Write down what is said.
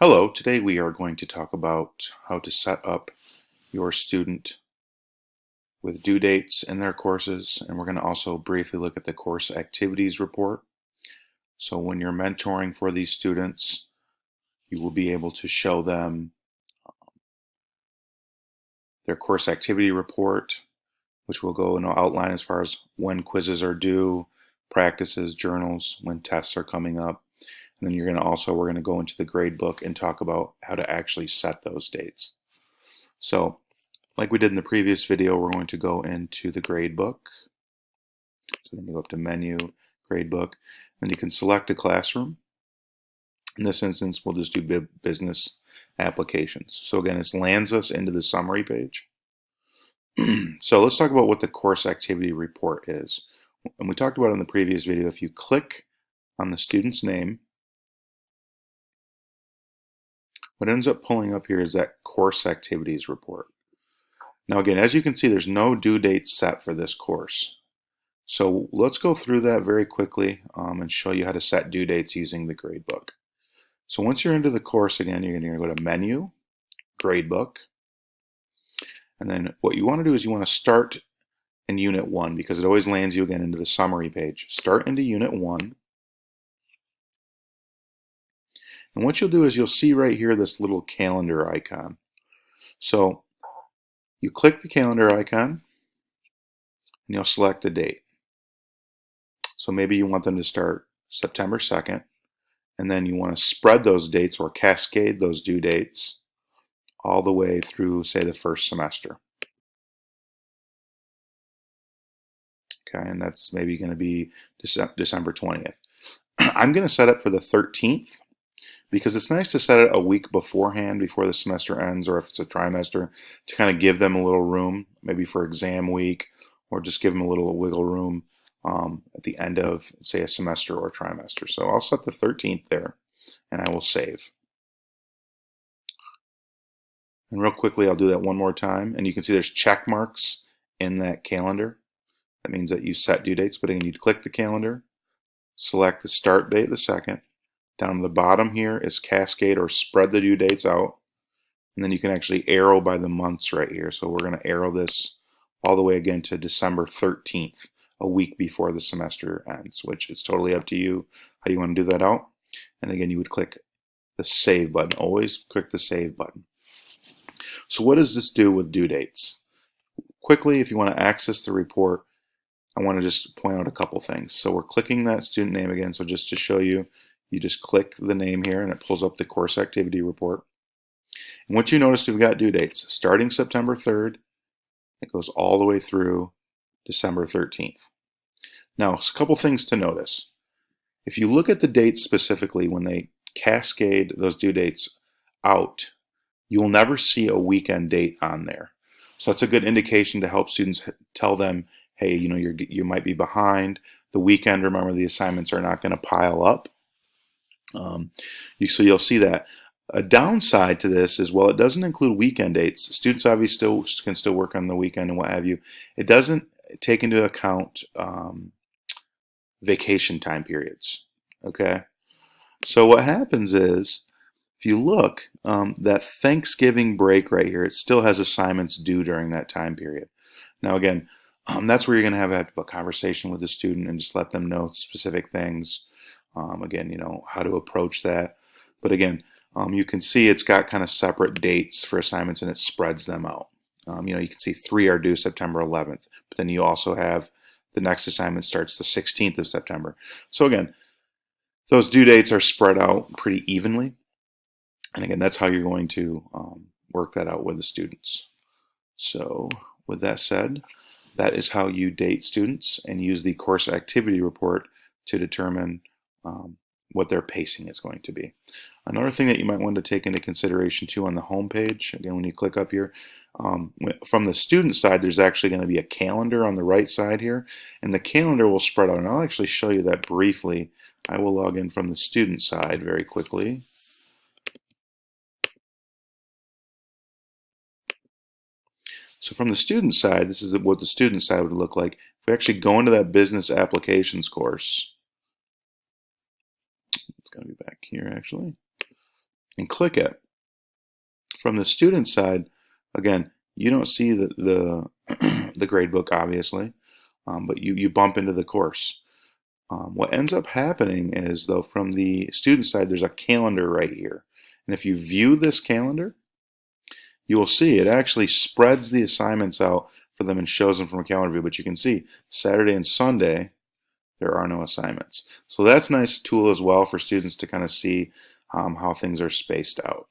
Hello, today we are going to talk about how to set up your student with due dates in their courses, and we're going to also briefly look at the course activities report. So when you're mentoring for these students, you will be able to show them their course activity report, which will go and outline as far as when quizzes are due, practices, journals, when tests are coming up. And then we're going to go into the grade book and talk about how to actually set those dates. So like we did in the previous video, we're going to go into the grade book. So then you go up to menu, grade book, then you can select a classroom. In this instance, we'll just do business applications. So again, it lands us into the summary page. So let's talk about what the course activity report is. And we talked about it in the previous video. If you click on the student's name, what ends up pulling up here is that course activities report. Now again, as you can see, there's no due date set for this course. So let's go through that very quickly and show you how to set due dates using the gradebook. So once you're into the course again, you're going to go to Menu, Gradebook, and then what you want to do is you want to start in Unit 1 because it always lands you again into the summary page. Start into Unit 1. And what you'll do is you'll see right here this little calendar icon. So you click the calendar icon and you'll select a date. So maybe you want them to start September 2nd, and then you want to spread those dates or cascade those due dates all the way through, say, the first semester. Okay, and that's maybe going to be December 20th. I'm going to set it for the 13th because it's nice to set it a week beforehand, before the semester ends, or if it's a trimester, to kind of give them a little room, maybe for exam week, or just give them a little wiggle room at the end of, say, a semester or trimester. So I'll set the 13th there, and I will save. And real quickly, I'll do that one more time. And you can see there's check marks in that calendar. That means that you set due dates. But again, you click the calendar, select the start date, the 2nd. Down the bottom here is cascade or spread the due dates out. And then you can actually arrow by the months right here. So we're going to arrow this all the way again to December 13th, a week before the semester ends, which is totally up to you how you want to do that out. And again, you would click the save button. Always click the save button. So what does this do with due dates? Quickly, if you want to access the report, I want to just point out a couple things. So we're clicking that student name again. So just to show you, you just click the name here and it pulls up the course activity report. And what you notice, we've got due dates starting September 3rd. It goes all the way through December 13th. Now, a couple things to notice. If you look at the dates specifically, when they cascade those due dates out, you will never see a weekend date on there. So that's a good indication to help students tell them, hey, you might be behind. The weekend, remember, the assignments are not going to pile up. So you'll see that. A downside to this is, well, it doesn't include weekend dates. Students obviously can still work on the weekend and what have you. It doesn't take into account vacation time periods. Okay, so what happens is, if you look, that Thanksgiving break right here, it still has assignments due during that time period. Now again, that's where you're going to have a conversation with the student and just let them know specific things. Again, how to approach that. But again, you can see it's got kind of separate dates for assignments and it spreads them out. You can see 3 are due September 11th, but then you also have the next assignment starts the 16th of September. So again, those due dates are spread out pretty evenly. And again, that's how you're going to work that out with the students. So with that said, that is how you date students and use the course activity report to determine what their pacing is going to be. Another thing that you might want to take into consideration too on the home page, again, when you click up here, from the student side, there's actually going to be a calendar on the right side here, and the calendar will spread out. And I'll actually show you that briefly. I will log in from the student side very quickly. So from the student side, this is what the student side would look like. If we actually go into that business applications course, it's going to be back here actually. and click it. From the student side, again, you don't see the the grade book, obviously, but you bump into the course. What ends up happening is, though, from the student side, there's a calendar right here. And if you view this calendar, you will see it actually spreads the assignments out for them and shows them from a calendar view. But you can see Saturday and Sunday, there are no assignments. So that's a nice tool as well for students to kind of see how things are spaced out.